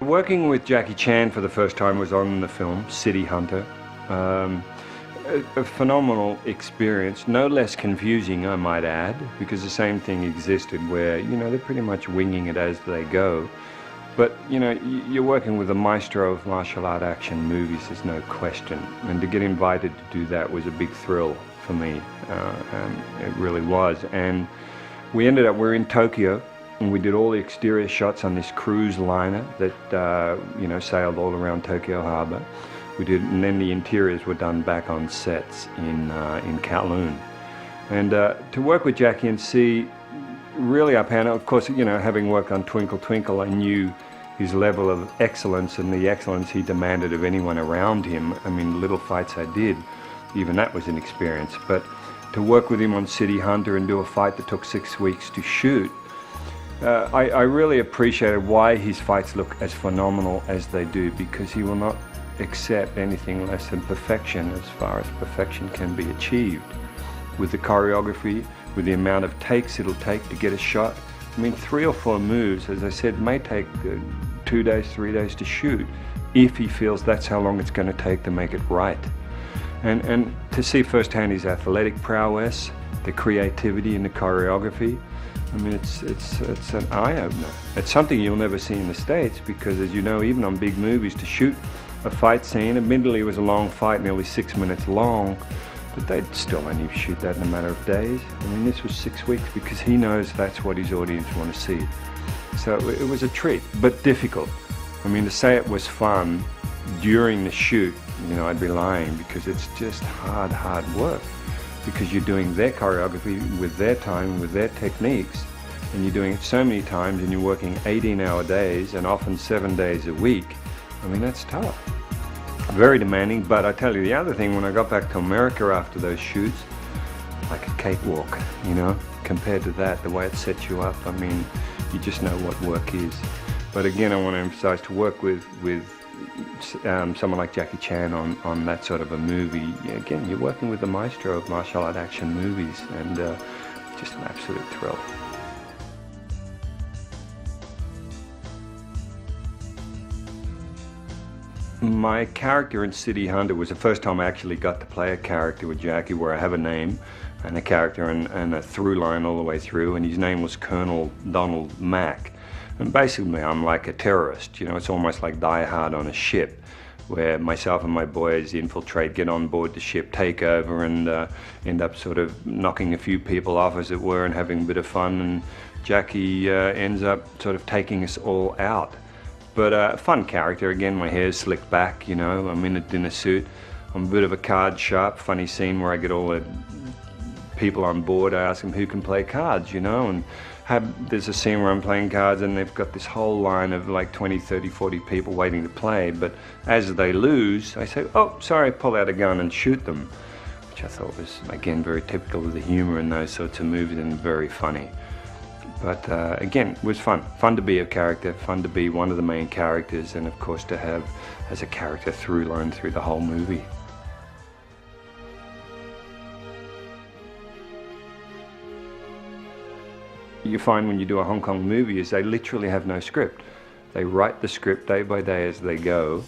Working with Jackie Chan for the first time was on the film City Hunter. A phenomenal experience, no less confusing, I might add, because the same thing existed where, you know, they're pretty much winging it as they go. But, you know, you're working with a maestro of martial art action movies, there's no question. And to get invited to do that was a big thrill for me, and it really was. And we were in Tokyo, and we did all the exterior shots on this cruise liner that, you know, sailed all around Tokyo Harbor. And then the interiors were done back on sets in Kowloon. And to work with Jackie and see really up hand, of course, you know, having worked on Twinkle Twinkle, I knew his level of excellence and the excellence he demanded of anyone around him. I mean, little fights I did, even that was an experience. But to work with him on City Hunter and do a fight that took 6 weeks to shoot, I really appreciated why his fights look as phenomenal as they do, because he will not accept anything less than perfection as far as perfection can be achieved. With the choreography, with the amount of takes it'll take to get a shot. I mean, 3 or 4 moves, as I said, may take 2 days, 3 days to shoot, if he feels that's how long it's going to take to make it right. And to see firsthand his athletic prowess, the creativity in the choreography, I mean, it's an eye-opener. It's something you'll never see in the States, because as you know, even on big movies, to shoot a fight scene, admittedly it was a long fight, nearly 6 minutes long, but they'd still only shoot that in a matter of days. I mean, this was 6 weeks, because he knows that's what his audience want to see. So it was a treat, but difficult. I mean, to say it was fun during the shoot, you know, I'd be lying, because it's just hard work. Because you're doing their choreography with their time, with their techniques, and you're doing it so many times, and you're working 18-hour days and often 7 days a week. I mean, that's tough. Very demanding, but I tell you the other thing, when I got back to America after those shoots, like a cakewalk, you know, compared to that, the way it sets you up, I mean, you just know what work is. But again, I want to emphasize, to work with someone like Jackie Chan on that sort of a movie, again, you're working with the maestro of martial art action movies, and just an absolute thrill. My character in City Hunter was the first time I actually got to play a character with Jackie, where I have a name and a character and a through line all the way through, and his name was Colonel Donald Mack. And basically I'm like a terrorist, you know, it's almost like Die Hard on a ship, where myself and my boys infiltrate, get on board the ship, take over, and end up sort of knocking a few people off, as it were, and having a bit of fun, and Jackie ends up sort of taking us all out. But a fun character, again, my hair's slicked back, you know, I'm in a dinner suit, I'm a bit of a card sharp. Funny scene where I get all the people on board, I ask them who can play cards, you know, and there's a scene where I'm playing cards and they've got this whole line of like 20, 30, 40 people waiting to play, but as they lose, I say, oh, sorry, pull out a gun and shoot them, which I thought was, again, very typical of the humor in those sorts of movies, and very funny. But again, it was fun to be a character, fun to be one of the main characters, and of course to have as a character through line through the whole movie. You find when you do a Hong Kong movie is they literally have no script. They write the script day by day as they go,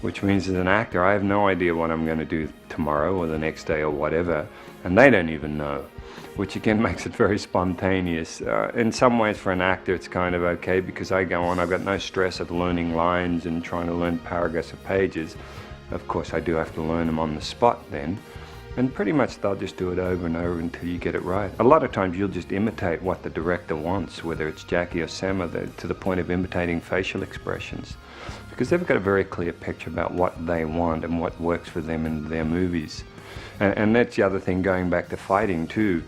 which means as an actor I have no idea what I'm going to do tomorrow or the next day or whatever, and they don't even know, which again makes it very spontaneous. In some ways for an actor it's kind of okay, because I go on, I've got no stress of learning lines and trying to learn paragraphs of pages. Of course I do have to learn them on the spot then. And pretty much they'll just do it over and over until you get it right. A lot of times you'll just imitate what the director wants, whether it's Jackie or Sammo, to the point of imitating facial expressions, because they've got a very clear picture about what they want and what works for them in their movies. And that's the other thing, going back to fighting too,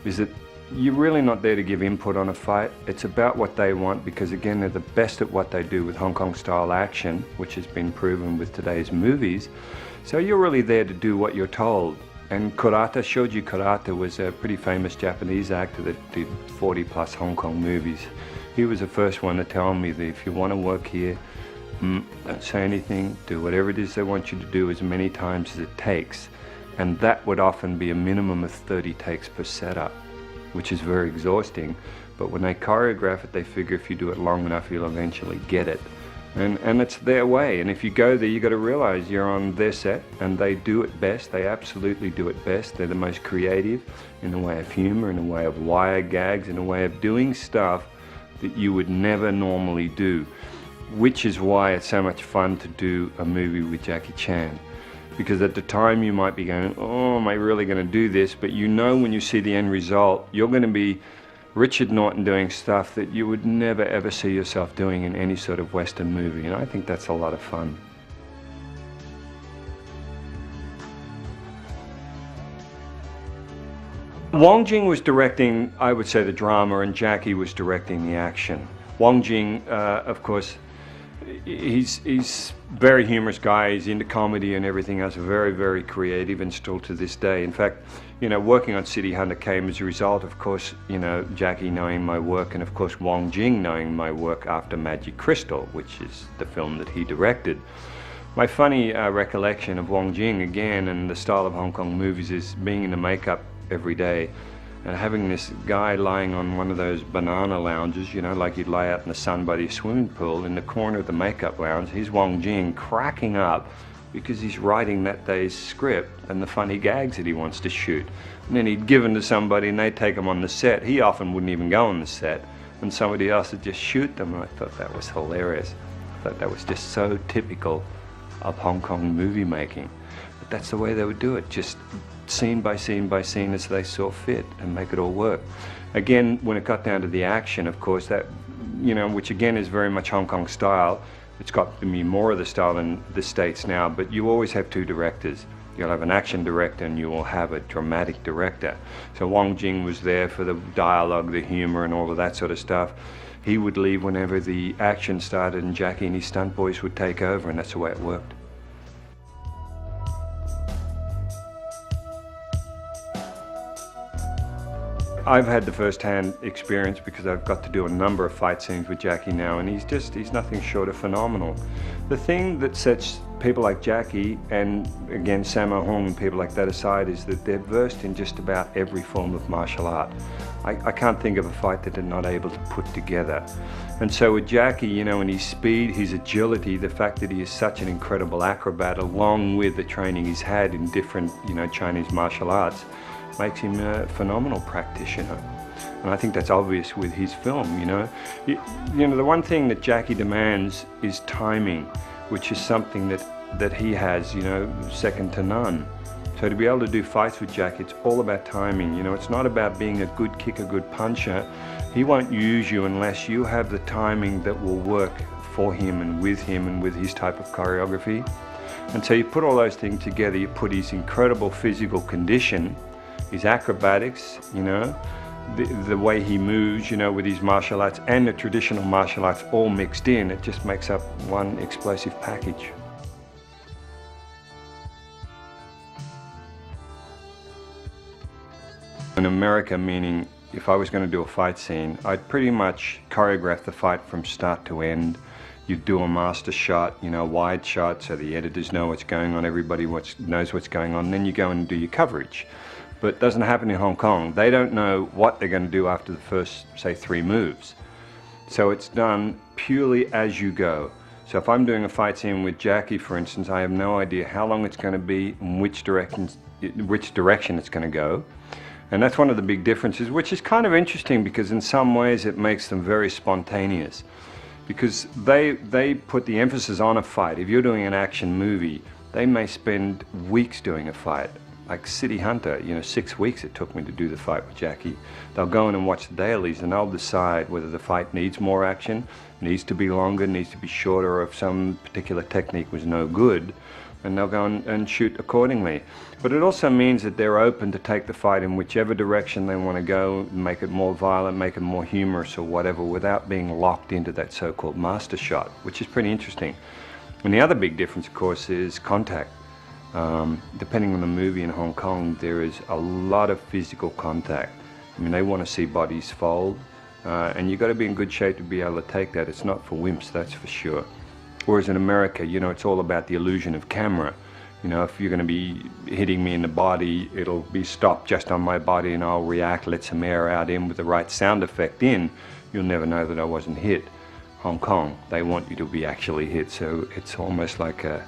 is that you're really not there to give input on a fight. It's about what they want, because again, they're the best at what they do with Hong Kong style action, which has been proven with today's movies. So you're really there to do what you're told. And Kurata, Shoji Kurata, was a pretty famous Japanese actor that did 40 plus Hong Kong movies. He was the first one to tell me that if you want to work here, don't say anything, do whatever it is they want you to do as many times as it takes. And that would often be a minimum of 30 takes per setup, which is very exhausting. But when they choreograph it, they figure if you do it long enough, you'll eventually get it. And it's their way, and if you go there, you got to realize you're on their set, and they do it best. They absolutely do it best. They're the most creative in the way of humor, in the way of wire gags, in the way of doing stuff that you would never normally do, which is why it's so much fun to do a movie with Jackie Chan. Because at the time you might be going, oh, am I really going to do this? But you know when you see the end result, you're going to be Richard Norton doing stuff that you would never ever see yourself doing in any sort of Western movie, and I think that's a lot of fun. Wong Jing was directing, I would say, the drama, and Jackie was directing the action. Wong Jing, of course, he's very humorous guy. He's into comedy and everything else. Very, very creative, and still to this day. In fact, you know, working on City Hunter came as a result, of course, you know, Jackie knowing my work, and of course Wong Jing knowing my work after Magic Crystal, which is the film that he directed. My funny recollection of Wong Jing, again, and the style of Hong Kong movies, is being in the makeup every day and having this guy lying on one of those banana lounges, you know, like you'd lie out in the sun by the swimming pool. In the corner of the makeup lounge, he's Wong Jing cracking up because he's writing that day's script and the funny gags that he wants to shoot. And then he'd give them to somebody and they'd take them on the set. He often wouldn't even go on the set, and somebody else would just shoot them. And I thought that was hilarious. I thought that was just so typical of Hong Kong movie making. But that's the way they would do it, just scene by scene by scene as they saw fit, and make it all work. Again, when it got down to the action, of course, that, you know, which again is very much Hong Kong style. It's got to be more of the style in the States now, but you always have two directors. You'll have an action director and you will have a dramatic director. So Wong Jing was there for the dialogue, the humor, and all of that sort of stuff. He would leave whenever the action started, and Jackie and his stunt boys would take over, and that's the way it worked. I've had the first-hand experience because I've got to do a number of fight scenes with Jackie now, and he's nothing short of phenomenal. The thing that sets people like Jackie, and again Sammo Hung and people like that aside, is that they're versed in just about every form of martial art. I can't think of a fight that they're not able to put together. And so with Jackie, you know, and his speed, his agility, the fact that he is such an incredible acrobat, along with the training he's had in different, you know, Chinese martial arts, makes him a phenomenal practitioner. And I think that's obvious with his film, you know. You know, the one thing that Jackie demands is timing, which is something that he has, you know, second to none. So to be able to do fights with Jackie, it's all about timing. You know, it's not about being a good kicker, good puncher. He won't use you unless you have the timing that will work for him and with his type of choreography. And so you put all those things together, you put his incredible physical condition, his acrobatics, you know, the way he moves, you know, with his martial arts and the traditional martial arts all mixed in, it just makes up one explosive package. In America, meaning if I was going to do a fight scene, I'd pretty much choreograph the fight from start to end. You'd do a master shot, you know, wide shot, so the editors know what's going on, everybody knows what's going on, and then you go and do your coverage. But it doesn't happen in Hong Kong. They don't know what they're going to do after the first, say, 3 moves. So it's done purely as you go. So if I'm doing a fight scene with Jackie, for instance, I have no idea how long it's going to be and which direction it's going to go. And that's one of the big differences, which is kind of interesting because in some ways it makes them very spontaneous. Because they put the emphasis on a fight. If you're doing an action movie, they may spend weeks doing a fight. Like City Hunter, you know, 6 weeks it took me to do the fight with Jackie. They'll go in and watch the dailies and they'll decide whether the fight needs more action, needs to be longer, needs to be shorter, or if some particular technique was no good, and they'll go and shoot accordingly. But it also means that they're open to take the fight in whichever direction they want to go, make it more violent, make it more humorous or whatever, without being locked into that so-called master shot, which is pretty interesting. And the other big difference, of course, is contact. Depending on the movie in Hong Kong, there is a lot of physical contact. I mean, they want to see bodies fold, and you've got to be in good shape to be able to take that. It's not for wimps, that's for sure. Whereas in America, you know, it's all about the illusion of camera. You know, if you're going to be hitting me in the body, it'll be stopped just on my body and I'll react, let some air out in with the right sound effect in. You'll never know that I wasn't hit. Hong Kong. They want you to be actually hit, so it's almost like a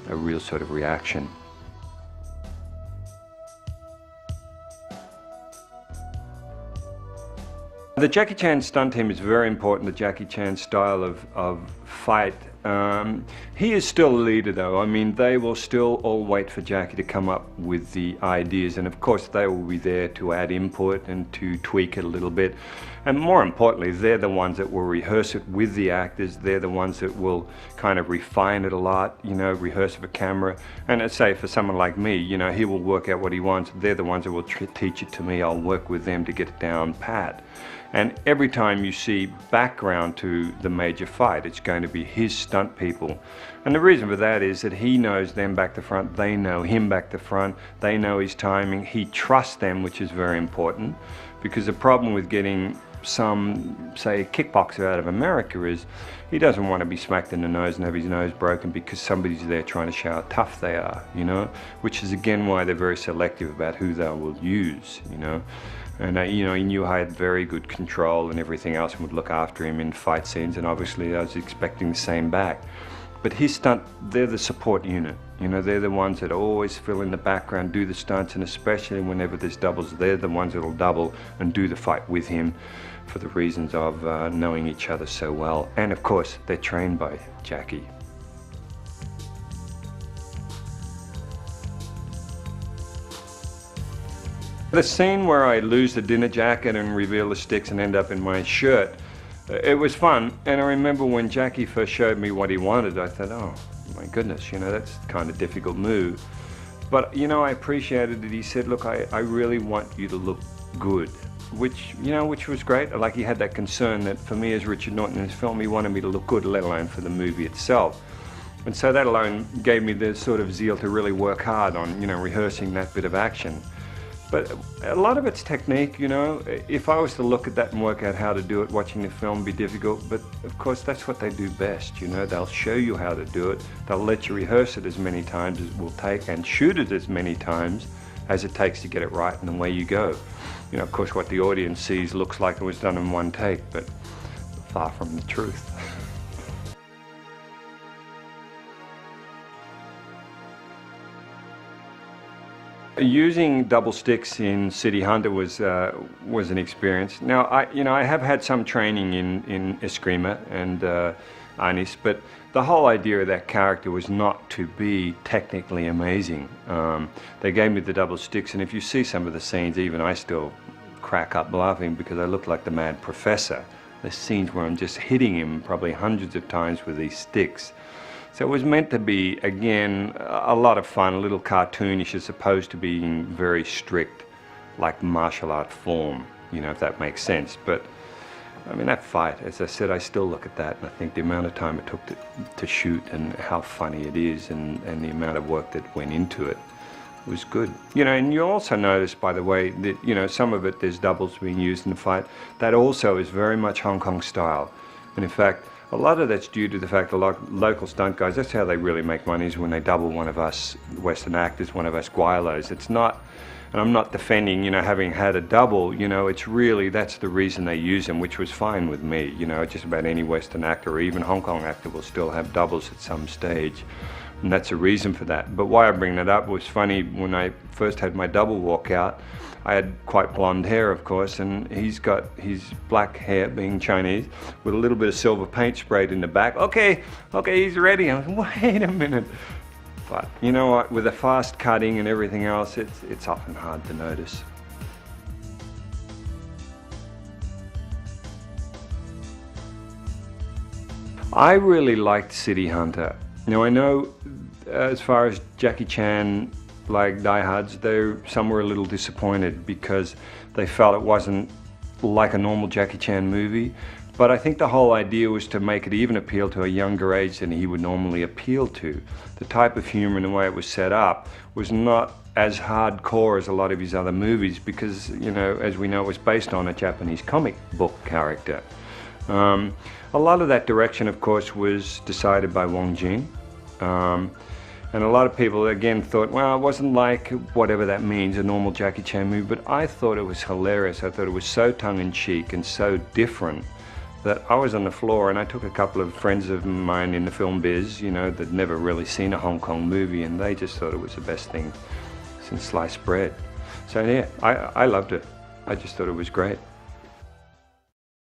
real sort of reaction. The Jackie Chan stunt team is very important, the Jackie Chan style of fight. He is still a leader though. I mean, they will still all wait for Jackie to come up with the ideas, and of course they will be there to add input and to tweak it a little bit. And more importantly, they're the ones that will rehearse it with the actors. They're the ones that will kind of refine it a lot, you know, rehearse for camera. And let's say for someone like me, you know, he will work out what he wants. They're the ones that will teach it to me. I'll work with them to get it down pat. And every time you see background to the major fight, it's going to be his stunt people. And the reason for that is that he knows them back to front, they know him back to front, they know his timing, he trusts them, which is very important. Because the problem with getting some, say, kickboxer out of America is he doesn't want to be smacked in the nose and have his nose broken because somebody's there trying to show how tough they are, you know, which is again why they're very selective about who they will use, you know. And you know, he knew I had very good control and everything else and would look after him in fight scenes, and obviously I was expecting the same back. But his stunt, they're the support unit. You know, they're the ones that always fill in the background, do the stunts, and especially whenever there's doubles, they're the ones that'll double and do the fight with him for the reasons of knowing each other so well. And of course, they're trained by Jackie. The scene where I lose the dinner jacket and reveal the sticks and end up in my shirt, it was fun. And I remember when Jackie first showed me what he wanted, I thought, oh my goodness, you know, that's kind of difficult move. But, you know, I appreciated it. He said, look, I really want you to look good, which, you know, which was great. Like, he had that concern that for me as Richard Norton in his film, he wanted me to look good, let alone for the movie itself. And so that alone gave me the sort of zeal to really work hard on, you know, rehearsing that bit of action. But a lot of it's technique, you know. If I was to look at that and work out how to do it, watching the film would be difficult. But of course, that's what they do best, you know. They'll show you how to do it. They'll let you rehearse it as many times as it will take and shoot it as many times as it takes to get it right, and away you go. You know, of course, what the audience sees looks like it was done in one take, but far from the truth. Using double sticks in City Hunter was an experience. Now, I have had some training in Eskrima and Anis, but the whole idea of that character was not to be technically amazing. They gave me the double sticks, and if you see some of the scenes, even I still crack up laughing because I look like the mad professor. There's scenes where I'm just hitting him probably hundreds of times with these sticks. So it was meant to be, again, a lot of fun, a little cartoonish as opposed to being very strict, like martial art form, you know, if that makes sense. But, I mean, that fight, as I said, I still look at that and I think the amount of time it took to shoot and how funny it is and the amount of work that went into it was good. You know, and you'll also notice, by the way, that, you know, some of it, there's doubles being used in the fight. That also is very much Hong Kong style. And in fact, a lot of that's due to the fact that local stunt guys, that's how they really make money, is when they double one of us Western actors, one of us guilos. It's not, and I'm not defending, you know, having had a double, you know, it's really, that's the reason they use them, which was fine with me. You know, just about any Western actor or even Hong Kong actor will still have doubles at some stage. And that's a reason for that. But why I bring that up was funny, when I first had my double walk out, I had quite blonde hair, of course, and he's got his black hair, being Chinese, with a little bit of silver paint sprayed in the back. Okay, he's ready. I was like, wait a minute. But you know what, with the fast cutting and everything else, it's often hard to notice. I really liked City Hunter. Now I know, as far as Jackie Chan, like diehards, some were a little disappointed because they felt it wasn't like a normal Jackie Chan movie. But I think the whole idea was to make it even appeal to a younger age than he would normally appeal to. The type of humor and the way it was set up was not as hardcore as a lot of his other movies because, you know, as we know, it was based on a Japanese comic book character. A lot of that direction, of course, was decided by Wong Jing. And a lot of people, again, thought, well, it wasn't like, whatever that means, a normal Jackie Chan movie, but I thought it was hilarious. I thought it was so tongue-in-cheek and so different that I was on the floor and I took a couple of friends of mine in the film biz, you know, that'd never really seen a Hong Kong movie, and they just thought it was the best thing since sliced bread. So yeah, I loved it. I just thought it was great.